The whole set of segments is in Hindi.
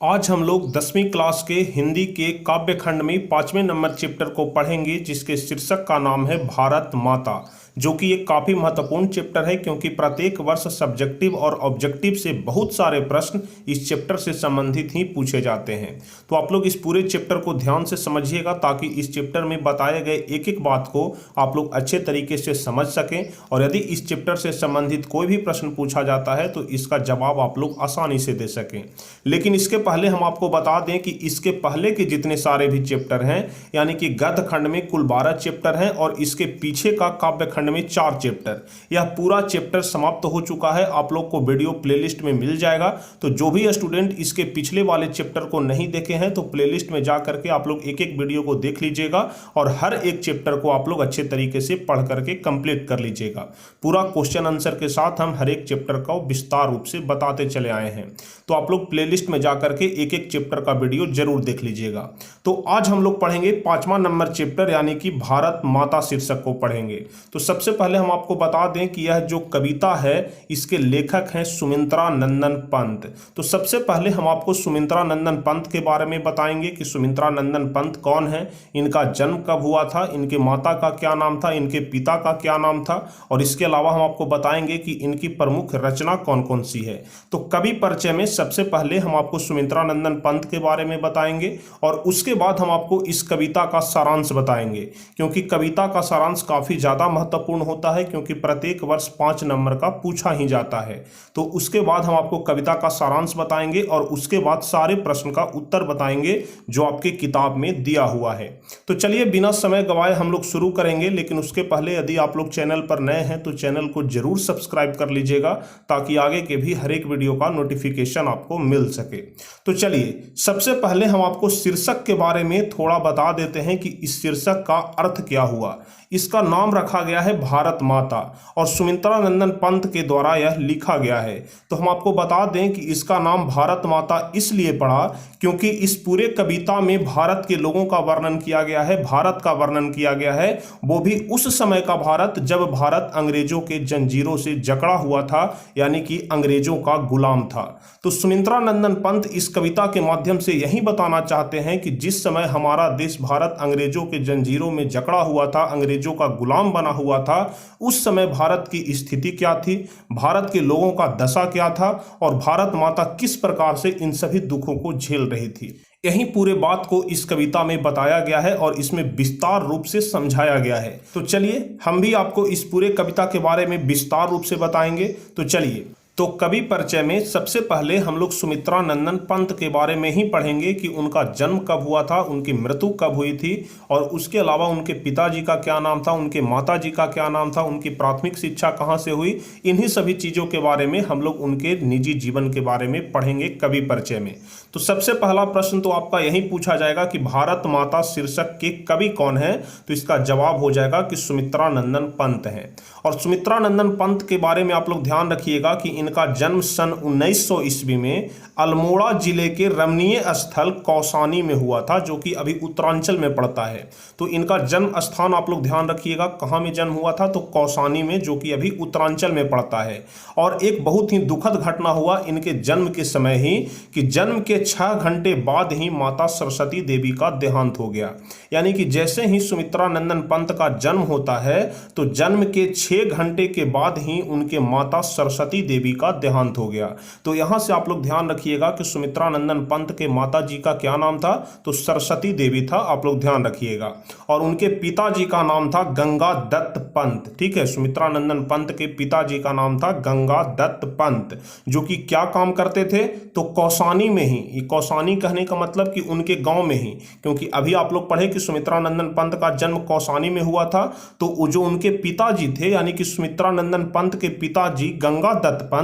आज हम लोग 10वीं क्लास के हिंदी के काव्य खंड में 5वें नंबर चैप्टर को पढ़ेंगे, जिसके शीर्षक का नाम है भारत माता, जो कि एक काफ़ी महत्वपूर्ण चैप्टर है क्योंकि प्रत्येक वर्ष सब्जेक्टिव और ऑब्जेक्टिव से बहुत सारे प्रश्न इस चैप्टर से संबंधित ही पूछे जाते हैं। तो आप लोग इस पूरे चैप्टर को ध्यान से समझिएगा ताकि इस चैप्टर में बताए गए एक एक बात को आप लोग अच्छे तरीके से समझ सकें, और यदि इस चैप्टर से संबंधित कोई भी प्रश्न पूछा जाता है तो इसका जवाब आप लोग आसानी से दे सकें। लेकिन इसके पहले हम आपको बता दें कि इसके पहले के जितने सारे भी चैप्टर हैं, यानी कि गद्य खंड में कुल 12 चैप्टर हैं और इसके पीछे का काव्य खंड में 4 चैप्टर, यह पूरा चैप्टर समाप्त हो चुका है। आप लोग को वीडियो प्लेलिस्ट में मिल जाएगा। तो जो भी स्टूडेंट इसके पिछले वाले चैप्टर को नहीं देखे हैं तो प्लेलिस्ट में जा करके आप लोग एक एक वीडियो को देख लीजिएगा और हर एक चैप्टर को आप लोग अच्छे तरीके से पढ़ करके कंप्लीट कर लीजिएगा। पूरा क्वेश्चन आंसर के साथ हम हर एक चैप्टर का विस्तार रूप से बताते चले आए हैं। तो आप लोग प्लेलिस्ट में जा करके एक एक चैप्टर का वीडियो जरूर देख लीजिएगा। तो आज हम लोग पढ़ेंगे 5वां नंबर चैप्टर, यानी कि भारत माता शीर्षक को पढ़ेंगे। तो सबसे पहले हम आपको बता दें कि यह जो कविता है इसके लेखक हैं सुमित्रा नंदन पंत। तो सबसे पहले हम आपको सुमित्रा नंदन पंत के बारे में बताएंगे कि सुमित्रा नंदन पंत कौन है, इनका जन्म कब हुआ था, इनके माता का क्या नाम था, इनके पिता का क्या नाम था, और इसके अलावा हम आपको बताएंगे कि इनकी प्रमुख रचना कौन कौन सी है। तो कवि परिचय में सबसे पहले हम आपको सुमित्रा नंदन पंत के बारे में बताएंगे और उसके बाद हम आपको इस कविता का सारांश बताएंगे, क्योंकि कविता का सारांश काफी ज्यादा महत्वपूर्ण होता है क्योंकि प्रत्येक वर्ष 5 नंबर का पूछा ही जाता है। तो उसके बाद हम आपको कविता का सारांश बताएंगे और उसके बाद सारे प्रश्न का उत्तर बताएंगे जो आपके किताब में दिया हुआ है। तो चलिए बिना समय गवाए हम लोग शुरू करेंगे, लेकिन उसके पहले यदि आप लोग चैनल पर नए हैं तो चैनल को जरूर सब्सक्राइब कर लीजिएगा ताकि आगे के भी हर एक वीडियो का नोटिफिकेशन आपको मिल सके। तो चलिए सबसे पहले हम आपको शीर्षक के बारे में थोड़ा बता देते हैं कि इस शीर्षक का अर्थ क्या हुआ। इसका नाम रखा गया है भारत माता और सुमित्रा नंदन पंत के द्वारा यह लिखा गया है। तो हम आपको बता दें कि इसका नाम भारत माता इसलिए पड़ा क्योंकि इस पूरे कविता में भारत के लोगों का वर्णन किया गया है, भारत का वर्णन किया गया है, वो भी उस समय का भारत जब भारत अंग्रेजों के जंजीरों से जकड़ा हुआ था, यानी कि अंग्रेजों का गुलाम था। तो सुमित्रा नंदन पंत इस कविता के माध्यम से यही बताना चाहते हैं कि जिस समय हमारा देश भारत अंग्रेजों के जंजीरों में जकड़ा हुआ था, अंग्रेजों का गुलाम बना हुआ था, उस समय भारत की स्थिति क्या थी, भारत के लोगों का दशा क्या था और भारत माता किस प्रकार से इन सभी दुखों को झेल रही थी। यही पूरे बात को इस कविता में बताया गया है और इसमें विस्तार रूप से समझाया गया है। तो चलिए हम भी आपको इस पूरे कविता के बारे में विस्तार रूप से बताएंगे। तो चलिए, तो कवि परिचय में सबसे पहले हम लोग सुमित्रा नंदन पंत के बारे में ही पढ़ेंगे कि उनका जन्म कब हुआ था, उनकी मृत्यु कब हुई थी, और उसके अलावा उनके पिताजी का क्या नाम था, उनके माताजी का क्या नाम था, उनकी प्राथमिक शिक्षा कहाँ से हुई। इन्हीं सभी चीज़ों के बारे में हम लोग उनके निजी जीवन के बारे में पढ़ेंगे कवि परिचय में। तो सबसे पहला प्रश्न तो आपका यही पूछा जाएगा कि भारत माता शीर्षक के कवि कौन है। तो इसका जवाब हो जाएगा कि सुमित्रा नंदन पंत हैं। और सुमित्रा नंदन पंत के बारे में आप लोग ध्यान रखिएगा कि इनका जन्म सन 1900 ईस्वी में अल्मोड़ा जिले के रमणीय स्थल कौसानी में हुआ था, जो कि अभी उत्तरांचल में पड़ता है। तो इनका जन्म स्थान आप लोग ध्यान रखिएगा, कहाँ में जन्म हुआ था, तो कौसानी में, जो कि अभी उत्तरांचल में पड़ता है। और एक बहुत ही दुखद घटना हुआ इनके जन्म के समय ही कि जन्म के 6 घंटे बाद ही माता सरस्वती देवी का देहांत हो गया। यानी कि जैसे ही सुमित्रा नंदन पंत का जन्म होता है तो जन्म के 6 घंटे के बाद ही उनके माता सरस्वती देवी का देहांत हो गया। तो यहां से आप लोग ध्यान रखिएगा कि सुमित्रा नंदन पंत के माता जी का क्या नाम था, तो सरस्वती देवी था, आप लोग ध्यान रखिएगा। और उनके पिताजी का नाम था गंगा दत्त पंत। ठीक है, सुमित्रा नंदन पंत के पिताजी का नाम था गंगा दत्त पंत, जो कि क्या काम करते थे, तो कौसानी में ही, ये कौसानी कहने का मतलब कि उनके गांव में ही, क्योंकि अभी आप लोग पढ़े कि सुमित्रा नंदन पंत का जन्म कौसानी में हुआ था। तो जो उनके पिताजी थे, यानी कि सुमित्रा नंदन पंत के पिताजी गंगा दत्त पंत,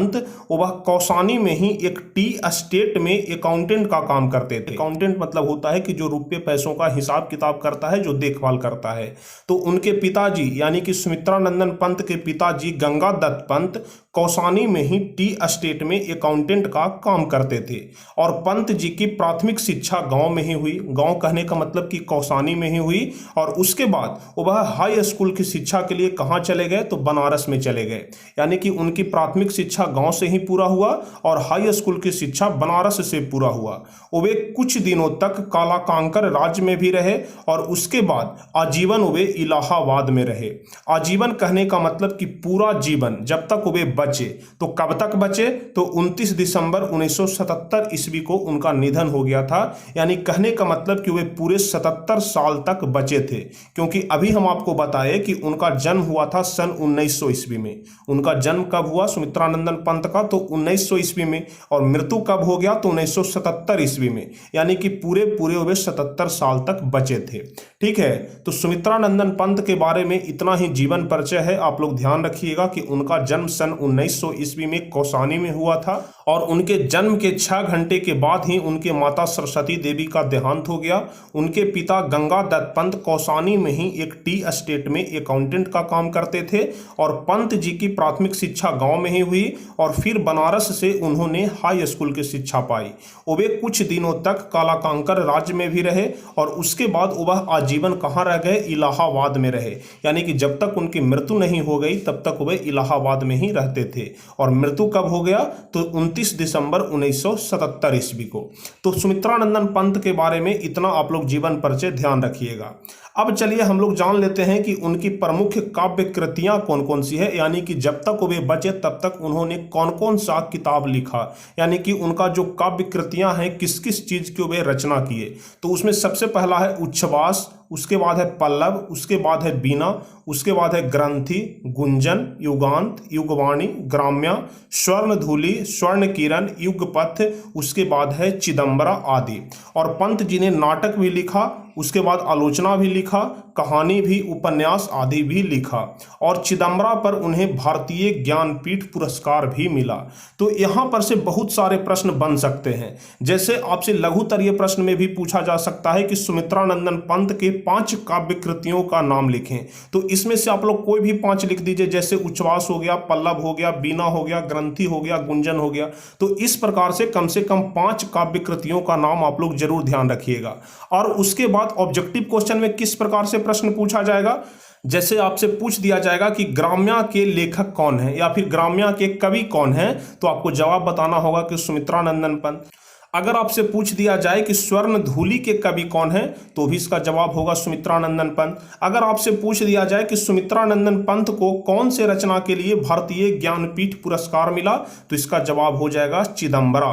वह कौसानी में ही एक टी एस्टेट में अकाउंटेंट का काम करते थे। अकाउंटेंट मतलब होता है कि जो रुपये पैसों का हिसाब किताब करता है, जो देखभाल करता है। तो उनके पिताजी यानी कि सुमित्रा नंदन पंत के पिताजी गंगा दत्त पंत कौसानी में ही टी एस्टेट में अकाउंटेंट का काम करते थे। और पंत जी की प्राथमिक शिक्षा गांव में ही हुई, गांव कहने का मतलब कि कौसानी में ही हुई। और उसके बाद वह हाई स्कूल की शिक्षा के लिए कहाँ चले गए, तो बनारस में चले गए। यानी कि उनकी प्राथमिक शिक्षा गांव से ही पूरा हुआ और हाई स्कूल की शिक्षा बनारस से पूरा हुआ। वे कुछ दिनों तक कालाकांकर राज्य में भी रहे और उसके बाद आजीवन वे इलाहाबाद में रहे। आजीवन कहने का मतलब कि पूरा जीवन, जब तक वे बचे। तो कब तक बचे, तो 29 दिसंबर 1977 ईस्वी को उनका निधन हो गया था। यानी कहने का मतलब कि वे पूरे 77 साल तक बचे थे, क्योंकि अभी हम आपको बताए कि उनका जन्म हुआ था सन 1900 ईस्वी में। उनका जन्म कब हुआ सुमित्रानंदन पंत का, तो 1900 ईस्वी में। और मृत्यु कब हो गया, तो 1977 ईस्वी में। यानी कि पूरे वे 77 साल तक बचे थे। ठीक है, तो सुमित्रानंदन पंत के बारे में इतना ही जीवन परिचय है। आप लोग ध्यान रखिएगा कि उनका जन्म सन 1900 ईस्वी में कौसानी में हुआ था और उनके जन्म के 6 घंटे के बाद ही उनके माता सरस्वती देवी का देहांत हो गया। उनके पिता गंगादत्त पंत कौसानी में ही एक टी एस्टेट में अकाउंटेंट का काम करते थे और पंत जी की प्राथमिक शिक्षा गांव में ही हुई और फिर बनारस से उन्होंने हाई स्कूल की शिक्षा पाई। वे कुछ दिनों तक कालाकांकर राज्य में भी रहे और उसके बाद वह आजीवन कहाँ रह गए, इलाहाबाद में रहे। यानी कि जब तक उनकी मृत्यु नहीं हो गई तब तक वे इलाहाबाद में ही रहते थे। और मृत्यु कब हो गया, तो 29 दिसंबर 1977 ईस्वी को। तो सुमित्रानंदन पंत के बारे में इतना आप लोग जीवन परिचय ध्यान रखिएगा। अब चलिए हम लोग जान लेते हैं कि उनकी प्रमुख काव्य कृतियां कौन कौन सी है। यानी कि जब तक वे बचे तब तक उन्होंने कौन कौन सा किताब लिखा, यानी कि उनका जो काव्य कृतियां हैं किस किस चीज की वे रचना किए। तो उसमें सबसे पहला है उच्छ्वास, उसके बाद है पल्लव, उसके बाद है बीना, उसके बाद है ग्रंथि, गुंजन, युगांत, युगवाणी, ग्राम्या, स्वर्णधूलि, स्वर्ण किरण, युगपथ, उसके बाद है चिदंबरा आदि। और पंत जी ने नाटक भी लिखा, उसके बाद आलोचना भी लिखा, कहानी भी, उपन्यास आदि भी लिखा। और चिदंबरा पर उन्हें भारतीय ज्ञानपीठ पुरस्कार भी मिला। तो यहाँ पर से बहुत सारे प्रश्न बन सकते हैं। जैसे आपसे लघुतरीय प्रश्न में भी पूछा जा सकता है कि सुमित्रानंदन पंत के 5 काव्य कृतियों का नाम लिखें। तो इसमें से आप लोग कोई भी 5 लिख दीजिए, जैसे उच्छ्वास हो गया, पल्लव हो गया, बीना हो गया, ग्रंथि हो गया, गुंजन हो गया। तो इस प्रकार से कम 5 काव्य कृतियों का नाम आप लोग जरूर ध्यान रखिएगा। और उसके बाद ऑब्जेक्टिव क्वेश्चन में किस प्रकार से प्रश्न पूछा जाएगा, जैसे आपसे पूछ दिया जाएगा कि ग्राम्या के लेखक कौन है या फिर ग्राम्या के कवि कौन है, तो आपको जवाब बताना होगा कि सुमित्रानंदन पंत। अगर आपसे पूछ दिया जाए कि स्वर्णधूलि के कवि कौन है, तो भी इसका जवाब होगा सुमित्रानंदन पंत। अगर आपसे पूछ दिया जाए कि सुमित्रानंदन पंत को कौन से रचना के लिए भारतीय ज्ञानपीठ पुरस्कार मिला, तो इसका जवाब हो जाएगा चिदंबरा।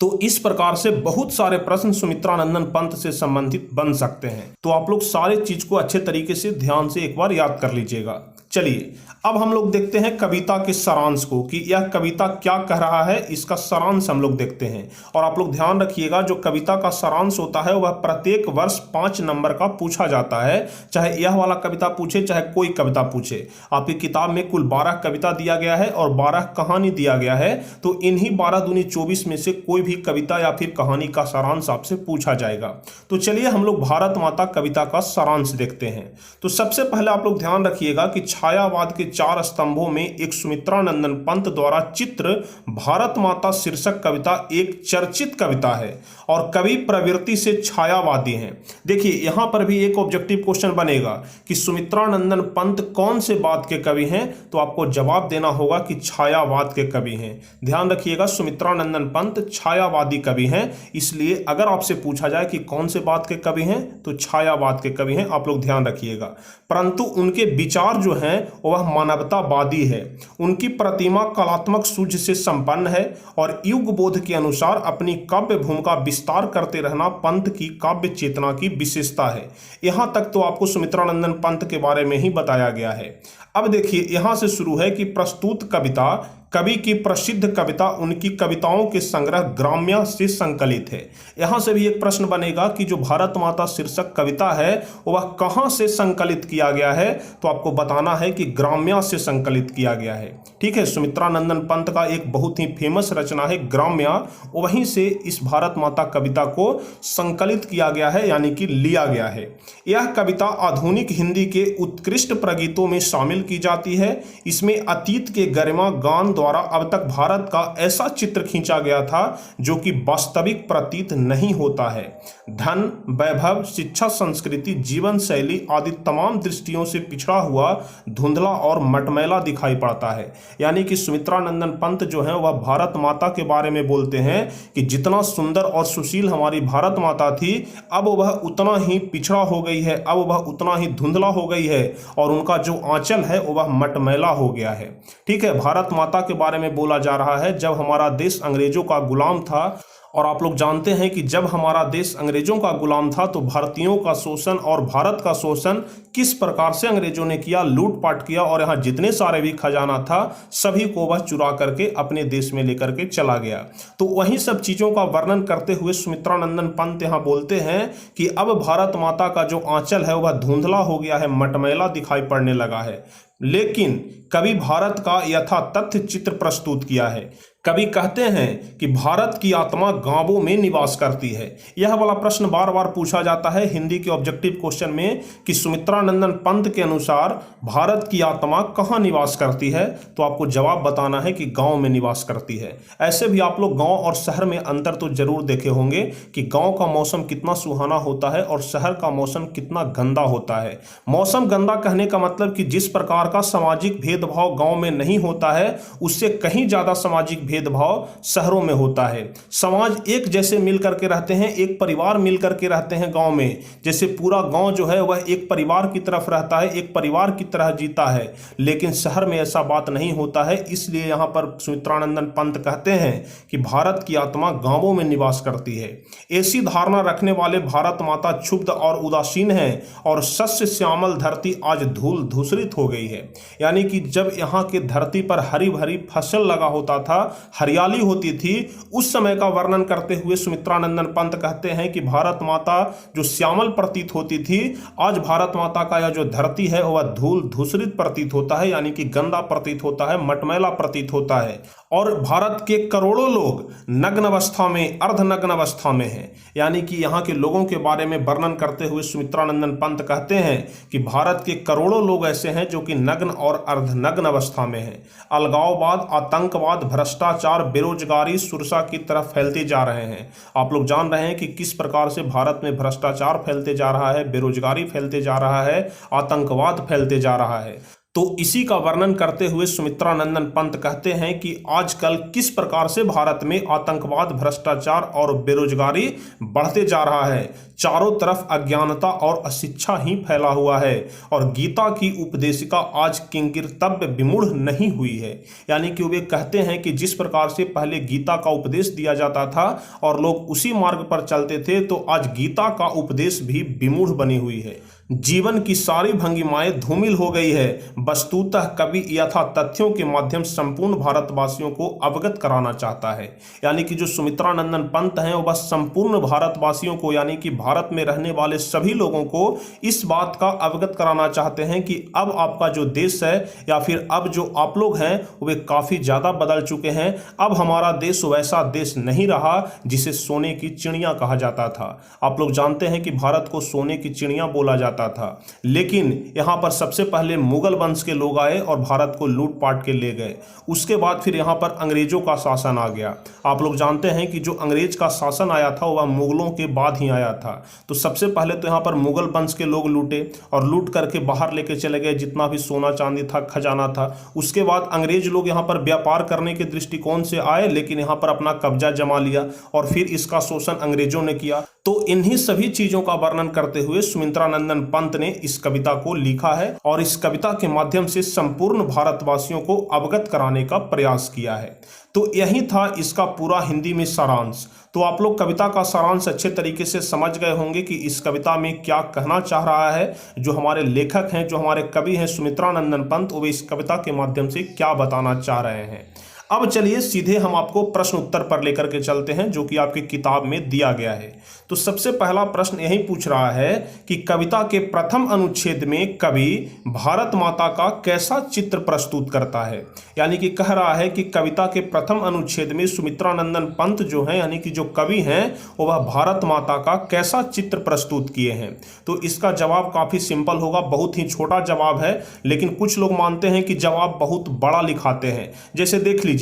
तो इस प्रकार से बहुत सारे प्रश्न सुमित्रानंदन पंत से संबंधित बन सकते हैं। तो आप लोग सारे चीज को अच्छे तरीके से ध्यान से एक बार याद कर लीजिएगा। चलिए अब हम लोग देखते हैं कविता के सारांश को, कि यह कविता क्या कह रहा है, इसका सारांश हम लोग देखते हैं। और आप लोग ध्यान रखिएगा, जो कविता का सारांश होता है वह प्रत्येक वर्ष 5 नंबर का पूछा जाता है। चाहे यह वाला कविता पूछे, चाहे कोई कविता पूछे। आपकी किताब में कुल 12 कविता दिया गया है और 12 कहानी दिया गया है। तो इन्हीं 12 दूनी 24 में से कोई भी कविता या फिर कहानी का सारांश आपसे पूछा जाएगा। तो चलिए हम लोग भारत माता कविता का सारांश देखते हैं। तो सबसे पहले आप लोग ध्यान रखिएगा कि छायावाद के 4 स्तंभों में एक सुमित्रानंदन पंत द्वारा चित्र भारत माता शीर्षक कविता एक चर्चित कविता है और कवि प्रवृत्ति से छायावादी हैं। देखिए यहां पर भी एक ऑब्जेक्टिव क्वेश्चन बनेगा कि सुमित्रानंदन पंत कौन से बात के कवि हैं, तो आपको जवाब देना होगा कि छायावाद के कवि हैं। ध्यान रखिएगा, सुमित्रानंदन पंत छायावादी कवि हैं। इसलिए अगर आपसे पूछा जाए कि कौन से बात के कवि हैं, तो छायावाद के कवि हैं। आप लोग ध्यान रखिएगा। परंतु उनके विचार जो हैं वह मानवतावादी है। उनकी प्रतिमा कलात्मक सूझ से संपन्न है और युग बोध के अनुसार अपनी काव्य भूमिका विस्तार करते रहना पंत की काव्य चेतना की विशेषता है। यहां तक तो आपको सुमित्रानंदन पंत के बारे में ही बताया गया है। अब देखिए यहां से शुरू है कि प्रस्तुत कविता कवि की प्रसिद्ध कविता उनकी कविताओं के संग्रह ग्राम्या से संकलित है। यहां से भी एक प्रश्न बनेगा कि जो भारत माता शीर्षक कविता है वह कहां से संकलित किया गया है, तो आपको बताना है कि ग्राम्या से संकलित किया गया है। ठीक है, सुमित्रानंदन पंत का एक बहुत ही फेमस रचना है ग्राम्या, वहीं से इस भारत माता कविता को संकलित किया गया है, यानी कि लिया गया है। यह कविता आधुनिक हिंदी के उत्कृष्ट प्रगीतों में शामिल की जाती है। इसमें अतीत के गरिमा गान द्वारा अब तक भारत का ऐसा चित्र खींचा गया था जो कि वास्तविक प्रतीत नहीं होता है। धन, वैभव, शिक्षा, संस्कृति, जीवन शैली आदि तमाम दृष्टियों से पिछड़ा हुआ, धुंधला और मटमैला दिखाई पड़ता है। यानी कि सुमित्रा नंदन पंत जो है वह भारत माता के बारे में बोलते हैं कि जितना सुंदर और सुशील हमारी भारत माता थी, अब वह उतना ही पिछड़ा हो गई है, अब वह उतना ही धुंधला हो गई है और उनका जो आंचल है वह मटमैला हो गया है। ठीक है, भारत माता के बारे में बोला जा रहा है जब हमारा देश अंग्रेजों का गुलाम था, और आप लोग जानते हैं कि जब हमारा देश अंग्रेजों का गुलाम था तो भारतीयों का शोषण और भारत का शोषण किस प्रकार से अंग्रेजों ने किया, लूटपाट किया, और यहाँ जितने सारे भी खजाना था सभी को वह चुरा करके अपने देश में लेकर के चला गया। तो वहीं सब चीज़ों का वर्णन करते हुए सुमित्रा नंदन पंत यहाँ बोलते हैं कि अब भारत माता का जो आंचल है वह धुंधला हो गया है, मटमैला दिखाई पड़ने लगा है। लेकिन कभी भारत का यथा तथ्य चित्र प्रस्तुत किया है। कभी कहते हैं कि भारत की आत्मा गांवों में निवास करती है। यह वाला प्रश्न बार बार पूछा जाता है हिंदी के ऑब्जेक्टिव क्वेश्चन में कि सुमित्रा नंदन पंत के अनुसार भारत की आत्मा कहाँ निवास करती है, तो आपको जवाब बताना है कि गांव में निवास करती है। ऐसे भी आप लोग गांव और शहर में अंतर तो जरूर देखे होंगे कि गांव का मौसम कितना सुहाना होता है और शहर का मौसम कितना गंदा होता है। मौसम गंदा कहने का मतलब कि जिस प्रकार का सामाजिक भेदभाव गांव में नहीं होता है उससे कहीं ज्यादा सामाजिक भेदभाव शहरों में होता है। समाज एक जैसे मिल करके रहते हैं, एक परिवार मिल करके रहते हैं गांव में, जैसे पूरा गांव जो है वह एक परिवार की तरफ रहता है, एक परिवार की तरह जीता है। लेकिन शहर में ऐसा बात नहीं होता है। इसलिए यहाँ पर सुमित्रानंदन पंत कहते हैं कि भारत की आत्मा गांवों में निवास करती है। ऐसी धारणा रखने वाले भारत माता क्षुब्ध और उदासीन है और सस्य श्यामल धरती आज धूल धूसरित हो गई है। यानी कि जब यहाँ के धरती पर हरी भरी फसल लगा होता था, हरियाली होती थी, उस समय का वर्णन करते हुए सुमित्रानंदन पंत कहते हैं कि भारत माता जो श्यामल प्रतीत होती थी, आज भारत माता का यह जो धरती है वह धूल धूसरित प्रतीत होता है, यानी कि गंदा प्रतीत होता है, मटमैला प्रतीत होता है। और भारत के करोड़ों लोग नग्न अवस्था में, अर्धनग्न अवस्था में हैं। यानी कि यहाँ के लोगों के बारे में वर्णन करते हुए सुमित्रानंदन पंत कहते हैं कि भारत के करोड़ों लोग ऐसे हैं जो कि नग्न और अर्धनग्न अवस्था में हैं। अलगाववाद, आतंकवाद, भ्रष्टाचार, बेरोजगारी सुरसा की तरफ फैलते जा रहे हैं। आप लोग जान रहे हैं कि किस प्रकार से भारत में भ्रष्टाचार फैलते जा रहा है, बेरोजगारी फैलते जा रहा है, आतंकवाद फैलते जा रहा है। तो इसी का वर्णन करते हुए सुमित्रानंदन पंत कहते हैं कि आजकल किस प्रकार से भारत में आतंकवाद, भ्रष्टाचार और बेरोजगारी बढ़ते जा रहा है। चारों तरफ अज्ञानता और अशिक्षा ही फैला हुआ है और गीता की उपदेशिका आज किंकिर्तव्य विमूढ़ नहीं हुई है। यानी कि वे कहते हैं कि जिस प्रकार से पहले गीता का उपदेश दिया जाता था और लोग उसी मार्ग पर चलते थे, तो आज गीता का उपदेश भी विमूढ़ बनी हुई है। जीवन की सारी भंगिमाएं धूमिल हो गई है। वस्तुतः कवि यथा तथ्यों के माध्यम संपूर्ण भारतवासियों को अवगत कराना चाहता है। यानी कि जो सुमित्रानंदन पंत हैं वह संपूर्ण भारतवासियों को, यानी कि भारत में रहने वाले सभी लोगों को इस बात का अवगत कराना चाहते हैं कि अब आपका जो देश है या फिर अब जो आप लोग हैं वे काफ़ी ज़्यादा बदल चुके हैं। अब हमारा देश वैसा देश नहीं रहा जिसे सोने की चिड़िया कहा जाता था। आप लोग जानते हैं कि भारत को सोने की चिड़िया बोला जाता था, लेकिन यहां पर सबसे पहले मुगल वंश के लोग आए और भारत को लूट पाट के ले गए। उसके बाद फिर यहां पर अंग्रेजों का शासन आ गया। आप लोग जानते हैं कि जो अंग्रेज का शासन आया था वह मुगलों के बाद ही आया था। तो सबसे पहले तो यहां पर मुगल वंश के लोग लूटे और लूट करके बाहर लेके चले गए जितना भी सोना चांदी था, खजाना था। उसके बाद अंग्रेज लोग यहां पर व्यापार करने के दृष्टिकोण से आए, लेकिन यहां पर अपना कब्जा जमा लिया और फिर इसका शोषण अंग्रेजों ने किया। तो इन्हीं सभी चीजों का वर्णन करते हुए सुमित्रानंदन पंत ने इस कविता को लिखा है और इस कविता के माध्यम से संपूर्ण भारतवासियों को अवगत कराने का प्रयास किया है। तो यही था इसका पूरा हिंदी में सारांश। तो आप लोग कविता का सारांश अच्छे तरीके से समझ गए होंगे कि इस कविता में क्या कहना चाह रहा है। जो हमारे लेखक हैं, जो हमारे कवि हैं सुमित्रानंदन पंत, वो इस कविता के माध्यम से क्या बताना चाह रहे हैं। अब चलिए सीधे हम आपको प्रश्न उत्तर पर लेकर के चलते हैं जो कि आपकी किताब में दिया गया है। तो सबसे पहला प्रश्न यही पूछ रहा है कि कविता के प्रथम अनुच्छेद में कवि भारत माता का कैसा चित्र प्रस्तुत करता है। यानी कि कह रहा है कि कविता के प्रथम अनुच्छेद में सुमित्रानंदन पंत जो है यानी कि जो कवि हैं वह भारत माता का कैसा चित्र प्रस्तुत किए हैं। तो इसका जवाब काफ़ी सिंपल होगा, बहुत ही छोटा जवाब है, लेकिन कुछ लोग मानते हैं कि जवाब बहुत बड़ा लिखाते हैं। जैसे देख लीजिए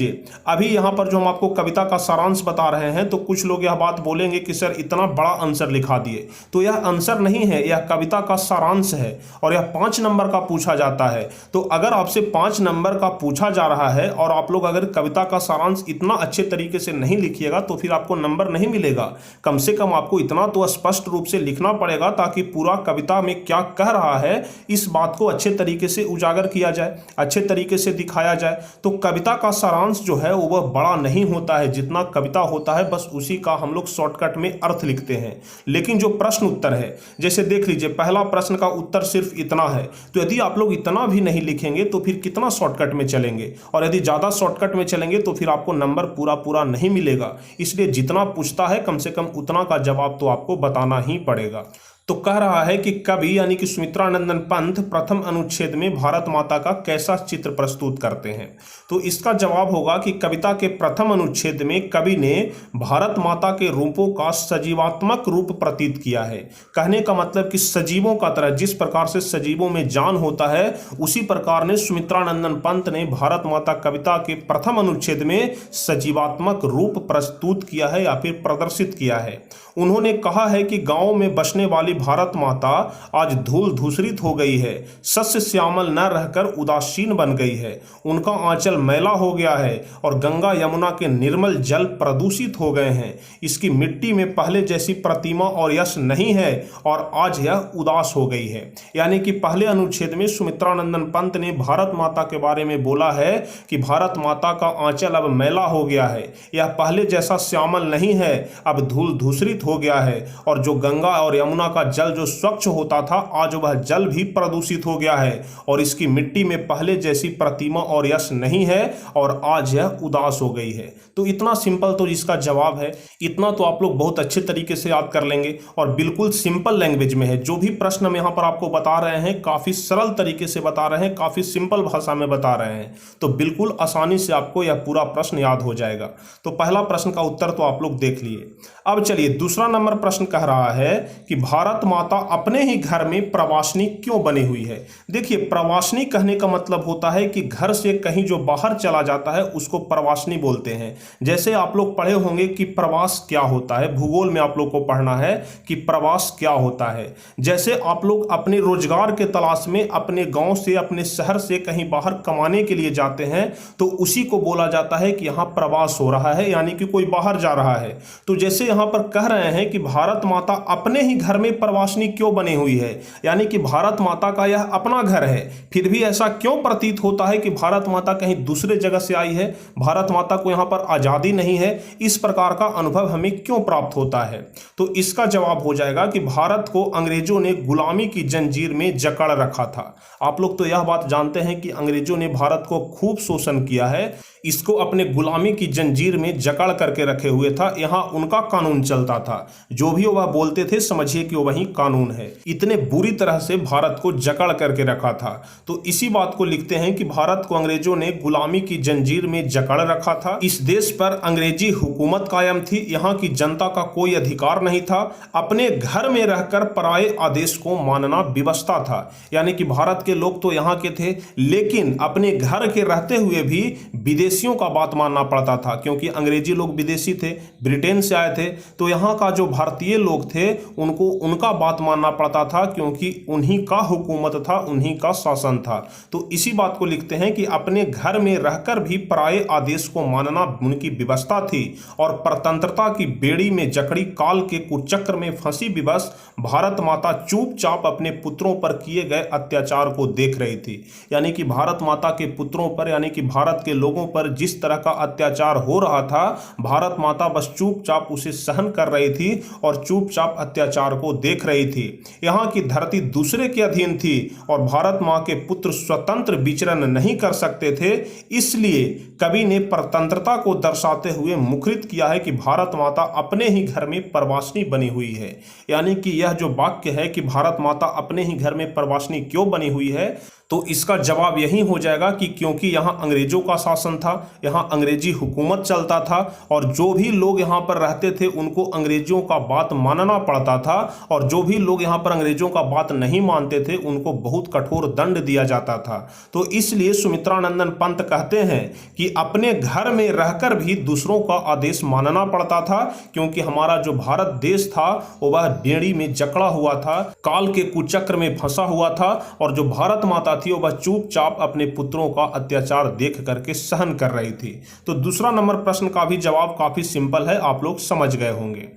अभी यहां पर जो हम आपको कविता का सारांश बता रहे हैं तो कुछ लोग यह बात बोलेंगे कि सर इतना बड़ा आंसर लिखा दिए। तो यह आंसर नहीं है, यह कविता का सारांश है और यह 5 नंबर का पूछा जाता है। तो अगर आपसे 5 नंबर का पूछा जा रहा है और आप लोग अगर कविता का सारांश इतना अच्छे तरीके से नहीं लिखिएगा तो फिर आपको नंबर नहीं मिलेगा। कम से कम आपको इतना तो स्पष्ट रूप से लिखना पड़ेगा ताकि पूरा कविता में क्या कह रहा है इस बात को अच्छे तरीके से उजागर किया जाए, अच्छे तरीके से दिखाया जाए। तो कविता का सारांश जो है वह बड़ा नहीं होता है, जितना कविता होता है बस उसी का हम लोग शॉर्टकट में अर्थ लिखते हैं। लेकिन जो प्रश्न उत्तर है, जैसे देख लीजिए पहला प्रश्न का उत्तर सिर्फ इतना है, तो यदि आप लोग इतना भी नहीं लिखेंगे तो फिर कितना शॉर्टकट में चलेंगे, और यदि ज़्यादा शॉर्टकट में चलेंगे तो फिर आपको नंबर पूरा पूरा नहीं मिलेगा। इसलिए जितना पूछता है कम से कम उतना का जवाब तो आपको बताना ही पड़ेगा। तो कह रहा है कि कवि यानी कि सुमित्रानंदन पंत प्रथम अनुच्छेद में भारत माता का कैसा चित्र प्रस्तुत करते हैं। तो इसका जवाब होगा कि कविता के प्रथम अनुच्छेद में कवि ने भारत माता के रूपों का सजीवात्मक रूप प्रतीत किया है। कहने का मतलब कि सजीवों का तरह, जिस प्रकार से सजीवों में जान होता है उसी प्रकार ने सुमित्रानंदन पंत ने भारत माता कविता के प्रथम अनुच्छेद में सजीवात्मक रूप प्रस्तुत किया है या फिर प्रदर्शित किया है। उन्होंने कहा है कि गांव में बसने वाली भारत माता आज धूल धूसरित हो गई है, सस्य श्यामल न रहकर उदासीन बन गई है, उनका आंचल मैला हो गया है और गंगा यमुना के निर्मल जल प्रदूषित हो गए हैं। इसकी मिट्टी में पहले जैसी प्रतिमा और यश नहीं है और आज यह उदास हो गई है। यानी कि पहले अनुच्छेद में सुमित्रानंदन पंत ने भारत माता के बारे में बोला है कि भारत माता का आंचल अब मैला हो गया है, यह पहले जैसा श्यामल नहीं है, अब धूल धूसरित हो गया है, और जो गंगा और यमुना का जल जो स्वच्छ होता था आज वह जल भी प्रदूषित हो गया है और इसकी मिट्टी में पहले जैसी प्रतिमा और यश नहीं है और आज यह उदास हो गई है। तो इतना सिंपल तो इसका जवाब है, इतना तो आप लोग बहुत अच्छे तरीके से याद कर लेंगे और बिल्कुल सिंपल लैंग्वेज में है। जो भी प्रश्न हम यहाँ पर आपको बता रहे हैं काफ़ी सरल तरीके से बता रहे हैं, काफ़ी सिंपल भाषा में बता रहे हैं, तो बिल्कुल आसानी से आपको यह पूरा प्रश्न याद हो जाएगा। तो पहला प्रश्न का उत्तर तो आप लोग देख लिए। अब चलिए दूसरा नंबर प्रश्न कह रहा है कि भारत माता अपने ही घर में प्रवासिनी क्यों बनी हुई है। देखिए प्रवासिनी कहने का मतलब होता है कि घर से कहीं जो बाहर चला जाता है उसको प्रवासिनी बोलते हैं। जैसे आप लोग पढ़े होंगे कि प्रवास क्या होता है, भूगोल में आप लोग को पढ़ना है कि प्रवास क्या होता है। जैसे आप लोग अपने रोजगार के तलाश में अपने गांव से अपने शहर से कहीं बाहर कमाने के लिए जाते हैं तो उसी को बोला जाता है कि यहाँ प्रवास हो रहा है, यानी कि कोई बाहर जा रहा है। तो जैसे यहाँ पर कह रहे हैं कि भारत माता अपने ही घर में प्रवासिनी क्यों बनी हुई है, यानी कि भारत माता का यह अपना घर है, फिर भी ऐसा क्यों प्रतीत होता है कि भारत माता कहीं दूसरे जगह से आई है, भारत माता को यहाँ पर आज़ादी नहीं है, इस प्रकार का अनुभव हमें क्यों प्राप्त होता है। तो इसका जवाब हो जाएगा कि भारत को अंग्रेजों ने गुलामी की जंजीर में जकड़ रखा था। आप लोग तो यह बात जानते हैं कि अंग्रेजों ने भारत को खूब शोषण किया है, इसको अपने गुलामी की जंजीर में जकड़ करके रखे हुए था। यहाँ उनका कानून चलता था, जो भी वह बोलते थे समझिए कि वो वही कानून है। इतने बुरी तरह से भारत को जकड़ करके रखा था। तो इसी बात को लिखते हैं कि भारत को अंग्रेजों ने गुलामी की जंजीर में जकड़ रखा था। इस देश पर अंग्रेजी हुकूमत कायम थी, यहाँ की जनता का कोई अधिकार नहीं था, अपने घर में रहकर पराये आदेश को मानना विवशता था। यानी कि भारत के लोग तो यहाँ के थे लेकिन अपने घर के रहते हुए भी विदेशियों का बात मानना पड़ता था, क्योंकि अंग्रेजी लोग विदेशी थे, ब्रिटेन से आए थे। तो यहाँ का जो भारतीय लोग थे उनको उनका बात मानना पड़ता था, क्योंकि उन्हीं का हुकूमत था, उन्हीं का शासन था। तो इसी बात को लिखते हैं कि अपने घर में रहकर भी पराये आदेश को मानना उनकी विवशता थी और परतंत्रता की बेड़ी में जकड़ी काल के कुचक्र में फंसी विवश भारत माता चुपचाप अपने पुत्रों पर किए गए अत्याचार को देख रही थी। यानी कि भारत माता के पुत्रों पर, यानी कि भारत के लोगों पर जिस तरह का अत्याचार हो रहा था, भारत माता बस चुपचाप उसे सहन कर रही थी और चुपचाप अत्याचार को देख रही थी। यहाँ की धरती दूसरे के अधीन थी और भारत माँ के पुत्र स्वतंत्र विचरण नहीं कर सकते थे। इसलिए कवि ने परतंत्रता को दर्शाते हुए मुखरित किया है कि भारत माता अपने ही घर में परवासनी बनी हुई है। यानी कि यह जो वाक्य है कि भारत माता अपने ही घर में परवासनी क्यों बनी हुई है, तो इसका जवाब यही हो जाएगा कि क्योंकि यहाँ अंग्रेजों का शासन था, यहाँ अंग्रेजी हुकूमत चलता था और जो भी लोग यहाँ पर रहते थे उनको अंग्रेजों का बात मानना पड़ता था, और जो भी लोग यहाँ पर अंग्रेजों का बात नहीं मानते थे उनको बहुत कठोर दंड दिया जाता था। तो इसलिए सुमित्रानंदन पंत कहते हैं कि अपने घर में रहकर भी दूसरों का आदेश मानना पड़ता था, क्योंकि हमारा जो भारत देश था वह बेड़ी में जकड़ा हुआ था, काल के कुचक्र में फंसा हुआ था, और जो भारत माता थी वह चुपचाप अपने पुत्रों का अत्याचार देख करके सहन कर रही थी। तो दूसरा नंबर प्रश्न का भी जवाब काफी सिंपल है, आप लोग समझ गए होंगे।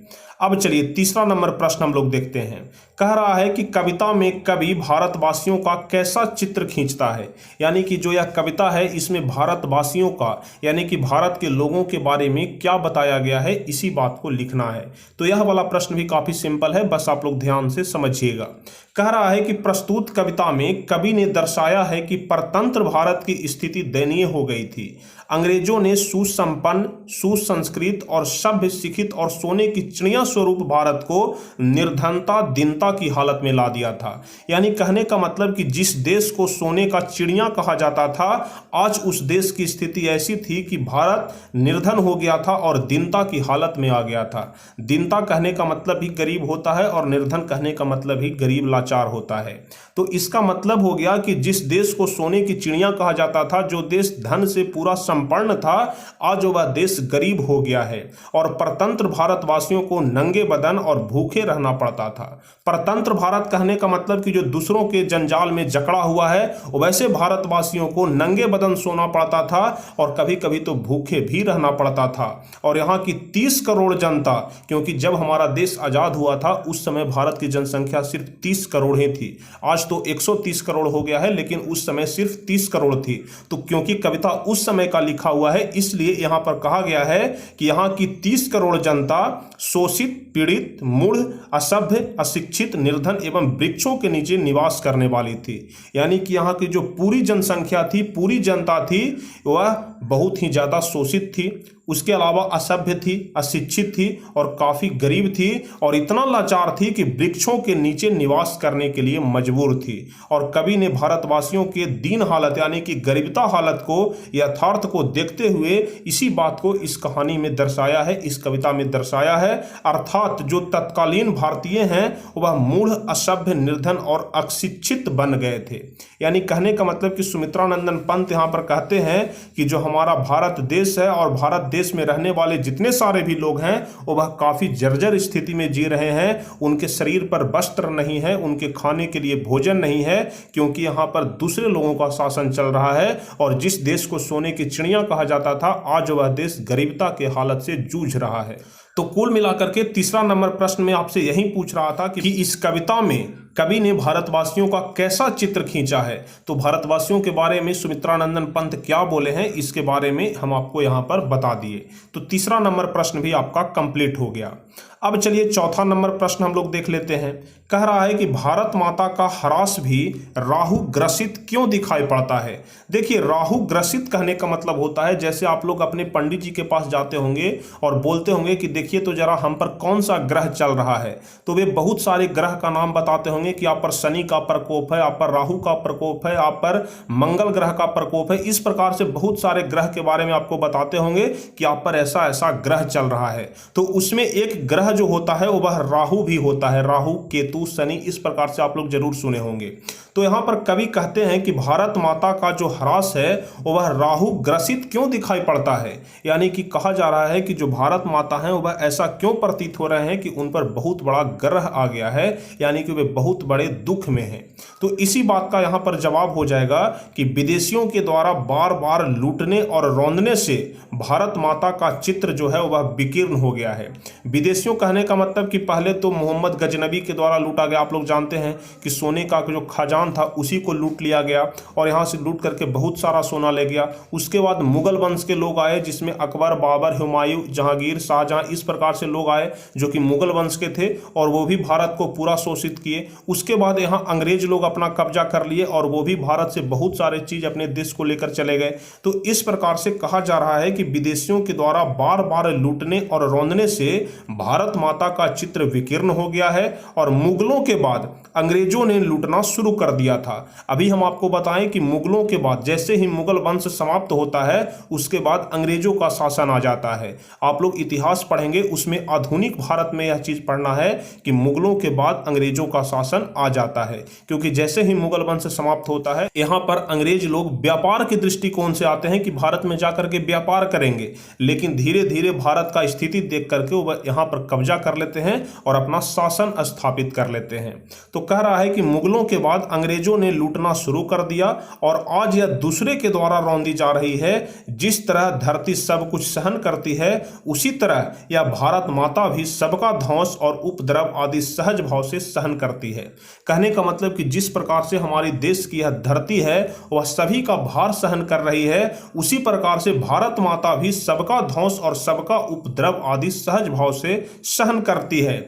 अब चलिए तीसरा नंबर प्रश्न हम लोग देखते हैं। कह रहा है कि कविता में कवि भारतवासियों का कैसा चित्र खींचता है। यानी कि जो यह कविता है इसमें भारतवासियों का यानी कि भारत के लोगों के बारे में क्या बताया गया है, इसी बात को लिखना है। तो यह वाला प्रश्न भी काफी सिंपल है, बस आप लोग ध्यान से समझिएगा। कह रहा है कि प्रस्तुत कविता में कवि ने दर्शाया है कि परतंत्र भारत की स्थिति दयनीय हो गई थी। अंग्रेजों ने सुसंपन्न, सुसंस्कृत और सभ्य, शिक्षित और सोने की चिड़िया स्वरूप भारत को निर्धनता, दीनता की हालत में ला दिया था। यानी कहने का मतलब कि जिस देश को सोने का चिड़िया कहा जाता था, आज उस देश की स्थिति ऐसी थी कि भारत निर्धन हो गया था और दीनता की हालत में आ गया था। दीनता कहने का मतलब भी गरीब होता है और निर्धन कहने का मतलब भी गरीब लाचार होता है। तो इसका मतलब हो गया कि जिस देश को सोने की चिड़िया कहा जाता था, जो देश धन से पूरा संपन्न था, आज वह देश गरीब हो गया है और परतंत्र भारतवासियों को नंगे बदन और भूखे रहना पड़ता था। परतंत्र भारत कहने का मतलब कि जो दूसरों के जंजाल में जकड़ा हुआ है, वैसे भारतवासियों को नंगे बदन सोना पड़ता था और कभी कभी तो भूखे भी रहना पड़ता था। और यहाँ की 30 करोड़ जनता, क्योंकि जब हमारा देश आजाद हुआ था उस समय भारत की जनसंख्या सिर्फ 30 करोड़ ही थी। आज तो 130 करोड़ हो गया है, लेकिन उस समय सिर्फ 30 करोड़ थी। तो क्योंकि कविता उस समय का लिखा हुआ है, इसलिए यहां पर कहा गया है कि यहां की 30 करोड़ जनता शोषित, पीड़ित, मूढ़, असभ्य, अशिक्षित, निर्धन एवं वृक्षों के नीचे निवास करने वाली थी। यानी कि यहाँ की जो पूरी जनसंख्या थी, पूरी जनता थी, वह बहुत ही ज्यादा शोषित थी, उसके अलावा असभ्य थी, अशिक्षित थी और काफी गरीब थी और इतना लाचार थी कि वृक्षों के नीचे निवास करने के लिए मजबूर थी। और कवि ने भारतवासियों के दीन हालत यानी कि गरीबता हालत को, यथार्थ को देखते हुए इसी बात को इस कहानी में दर्शाया है, इस कविता में दर्शाया है। अर्थात जो तत्कालीन भारतीय हैं वह मूढ़, असभ्य, निर्धन और अशिक्षित बन गए थे। यानी कहने का मतलब कि सुमित्रानंदन पंत यहाँ पर कहते हैं कि जो हमारा भारत देश है और भारत देश में रहने वाले जितने सारे भी लोग हैं वह काफी जर्जर स्थिति में जी रहे हैं। उनके शरीर पर वस्त्र नहीं है, उनके खाने के लिए भोजन नहीं है, क्योंकि यहाँ पर दूसरे लोगों का शासन चल रहा है। और जिस देश को सोने की चिड़िया कहा जाता था, आज वह देश गरीबता के हालत से जूझ रहा है। तो कुल मिलाकर के तीसरा नंबर प्रश्न में आपसे यही पूछ रहा था कि इस कविता में कवि ने भारतवासियों का कैसा चित्र खींचा है। तो भारतवासियों के बारे में सुमित्रानंदन पंत क्या बोले हैं, इसके बारे में हम आपको यहाँ पर बता दिए। तो तीसरा नंबर प्रश्न भी आपका कंप्लीट हो गया। अब चलिए चौथा नंबर प्रश्न हम लोग देख लेते हैं। कह रहा है कि भारत माता का ह्रास भी राहु ग्रसित क्यों दिखाई पड़ता है। देखिए, राहु ग्रसित कहने का मतलब होता है, जैसे आप लोग अपने पंडित जी के पास जाते होंगे और बोलते होंगे कि देखिए तो जरा हम पर कौन सा ग्रह चल रहा है, तो वे बहुत सारे ग्रह का नाम बताते होंगे कि आप पर शनि का प्रकोप है, आप पर राहु का प्रकोप है, आप पर मंगल ग्रह का प्रकोप है। इस प्रकार से बहुत सारे ग्रह के बारे में आपको बताते होंगे कि आप पर ऐसा ऐसा ग्रह चल रहा है। तो उसमें एक ग्रह जो होता है वह राहु भी होता है, राहु, केतु, शनि, इस प्रकार से आप लोग जरूर सुने होंगे। तो यहां पर कवि कहते हैं कि भारत माता का जो ह्रास है वह राहु ग्रसित क्यों दिखाई पड़ता है। यानी कि कहा जा रहा है कि जो भारत माता है वह ऐसा क्यों प्रतीत हो रहे हैं कि उन पर बहुत बड़ा ग्रह आ गया है, यानी कि वे बहुत बड़े दुख में हैं। तो इसी बात का यहां पर जवाब हो जाएगा कि विदेशियों के द्वारा बार बार लूटने और रौंदने से भारत माता का चित्र जो है वह विकीर्ण हो गया है। विदेशियों कहने का मतलब कि पहले तो मोहम्मद गजनबी के द्वारा लूटा गया। आप लोग जानते हैं कि सोने का जो खजाना खजान था उसी को लूट लिया गया और यहाँ से लूट करके बहुत सारा सोना ले गया। उसके बाद मुगल वंश के लोग आए जिसमें अकबर, बाबर, हुमायूं, जहांगीर, शाहजहां, इस प्रकार से लोग आए जो कि मुगल वंश के थे और वो भी भारत को पूरा शोषित किए। उसके बाद यहाँ अंग्रेज लोग अपना कब्जा कर लिए और वो भी भारत से बहुत सारे चीज अपने देश को लेकर चले गए। तो इस प्रकार से कहा जा रहा है कि विदेशियों के द्वारा बार बार लूटने और रौंदने से भारत माता का चित्र विकीर्ण हो गया है और मुगलों के बाद अंग्रेजों ने लूटना शुरू कर दिया था। अभी हम आपको बताएं कि मुगलों के बाद जैसे ही मुगल वंश समाप्त होता है उसके बाद अंग्रेजों का शासन आ जाता है। आप लोग इतिहास पढ़ेंगे उसमें आधुनिक भारत में यह चीज पढ़ना है कि मुगलों के बाद अंग्रेजों का शासन आ जाता है, क्योंकि जैसे ही मुगल वंश समाप्त होता है यहाँ पर अंग्रेज लोग व्यापार के दृष्टिकोण से आते हैं कि भारत में जाकर के व्यापार करेंगे, लेकिन धीरे धीरे भारत का स्थिति देख करके वो यहाँ पर कब्जा कर लेते हैं और अपना शासन स्थापित कर लेते हैं। तो कह रहा है कि मुगलों के बाद अंग्रेजों ने लूटना शुरू कर दिया और आज यह दूसरे के द्वारा रौंदी जा रही है। जिस तरह धरती सब कुछ सहन करती है उसी तरह यह भारत माता भी सबका ध्वंस और उपद्रव आदि सहज भाव से सहन करती है। कहने का मतलब कि जिस प्रकार से हमारे देश की यह धरती है वह सभी का भार सहन कर रही है, उसी प्रकार से भारत माता भी सबका ध्वंस और सबका उपद्रव आदि सहज भाव से सहन करती है।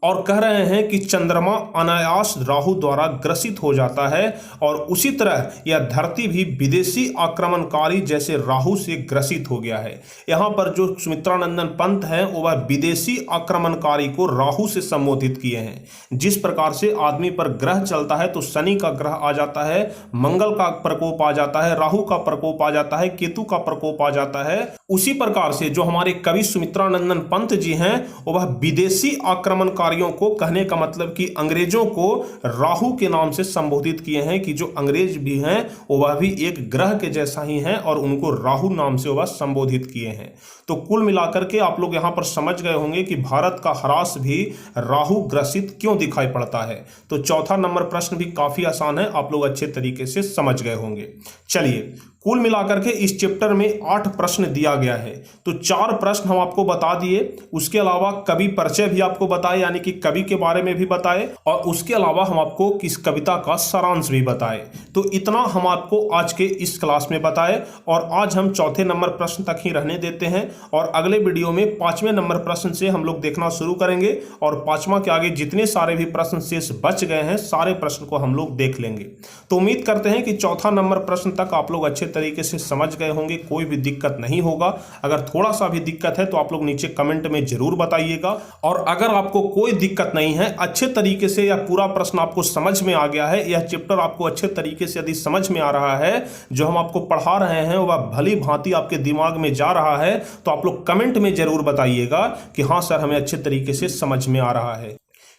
और कह रहे हैं कि चंद्रमा अनायास राहु द्वारा ग्रसित हो जाता है और उसी तरह यह धरती भी विदेशी आक्रमणकारी जैसे राहु से ग्रसित हो गया है। यहाँ पर जो सुमित्रानंदन पंत है वह विदेशी आक्रमणकारी को राहु से संबोधित किए हैं। जिस प्रकार से आदमी पर ग्रह चलता है तो शनि का ग्रह आ जाता है, मंगल का प्रकोप आ जाता है, राहु का प्रकोप आ जाता है, केतु का प्रकोप आ जाता है, उसी प्रकार से जो हमारे कवि सुमित्रानंदन पंत जी हैं वह विदेशी आक्रमणकारी को कहने का मतलब कि अंग्रेजों को राहु के नाम से संबोधित किए हैं कि जो अंग्रेज भी हैं वह भी एक ग्रह के जैसा ही हैं और उनको राहु नाम से वह संबोधित किए हैं। तो कुल मिलाकर के आप लोग यहां पर समझ गए होंगे कि भारत का ह्रास भी राहु ग्रसित क्यों दिखाई पड़ता है। तो चौथा नंबर प्रश्न भी काफी आसान है, आप लोग अच्छे तरीके से समझ गए होंगे। चलिए कुल मिलाकर के इस चैप्टर में 8 प्रश्न दिया गया है, तो 4 प्रश्न हम आपको बता दिए, उसके अलावा कवि परिचय भी आपको बताए यानी कि कवि के बारे में भी बताए और उसके अलावा हम आपको किस कविता का सारांश भी बताए। तो इतना हम आपको आज के इस क्लास में बताए और आज हम चौथे नंबर प्रश्न तक ही रहने देते हैं और अगले वीडियो में 5वें नंबर प्रश्न से हम लोग देखना शुरू करेंगे और 5वां के आगे जितने सारे भी प्रश्न शेष बच गए हैं सारे प्रश्न को हम लोग देख लेंगे। तो उम्मीद करते हैं कि चौथा नंबर प्रश्न तक आप लोग अच्छे तरीके से समझ गए होंगे, कोई भी दिक्कत नहीं होगा। अगर थोड़ा सा भी दिक्कत है तो आप लोग नीचे कमेंट में जरूर बताइएगा और अगर आपको कोई दिक्कत नहीं है, अच्छे तरीके से या पूरा प्रश्न आपको समझ में आ गया है, यह चैप्टर आपको अच्छे तरीके से यदि समझ में आ रहा है, जो हम आपको पढ़ा रहे हैं वह भली भांति आपके दिमाग में जा रहा है, तो आप लोग कमेंट में जरूर बताइएगा कि हाँ सर हमें अच्छे तरीके से समझ में आ रहा है,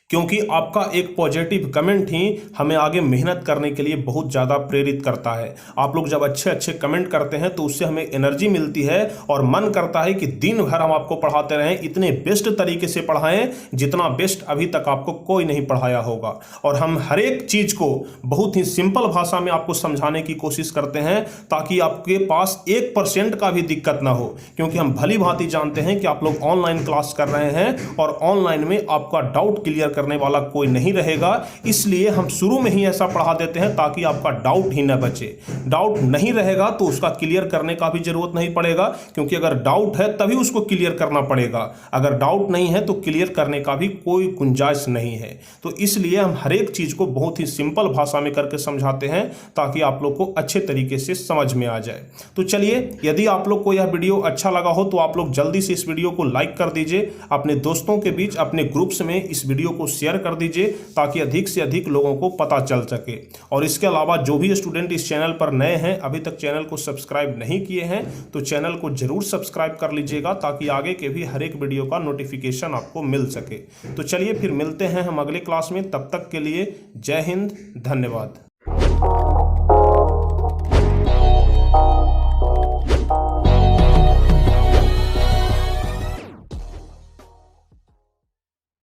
क्योंकि आपका एक पॉजिटिव कमेंट ही हमें आगे मेहनत करने के लिए बहुत ज़्यादा प्रेरित करता है। आप लोग जब अच्छे अच्छे कमेंट करते हैं तो उससे हमें एनर्जी मिलती है और मन करता है कि दिन भर हम आपको पढ़ाते रहें, इतने बेस्ट तरीके से पढ़ाएं जितना बेस्ट अभी तक आपको कोई नहीं पढ़ाया होगा। और हम हर एक चीज़ को बहुत ही सिंपल भाषा में आपको समझाने की कोशिश करते हैं ताकि आपके पास 1% का भी दिक्कत ना हो, क्योंकि हम भली भांति जानते हैं कि आप लोग ऑनलाइन क्लास कर रहे हैं और ऑनलाइन में आपका डाउट क्लियर करने वाला कोई नहीं रहेगा, इसलिए हम शुरू में ही ऐसा पढ़ा देते हैं ताकि आपका डाउट ही न बचे। डाउट नहीं रहेगा तो उसका क्लियर करने का भी जरूरत नहीं पड़ेगा, क्योंकि अगर डाउट है तभी उसको क्लियर करना पड़ेगा, अगर डाउट नहीं है तो क्लियर करने का भी कोई गुंजाइश नहीं है। तो इसलिए हम हर एक चीज को बहुत ही सिंपल भाषा में करके समझाते हैं ताकि आप लोग को अच्छे तरीके से समझ में आ जाए। तो चलिए, यदि आप लोग को यह वीडियो अच्छा लगा हो तो आप लोग जल्दी से इस वीडियो को लाइक कर दीजिए, अपने दोस्तों के बीच अपने ग्रुप्स में इस वीडियो को शेयर कर दीजिए ताकि अधिक से अधिक लोगों को पता चल सके। और इसके अलावा जो भी स्टूडेंट इस चैनल पर नए हैं, अभी तक चैनल को सब्सक्राइब नहीं किए हैं, तो चैनल को जरूर सब्सक्राइब कर लीजिएगा ताकि आगे के भी हर एक वीडियो का नोटिफिकेशन आपको मिल सके। तो चलिए फिर मिलते हैं हम अगले क्लास में, तब तक के लिए जय हिंद, धन्यवाद।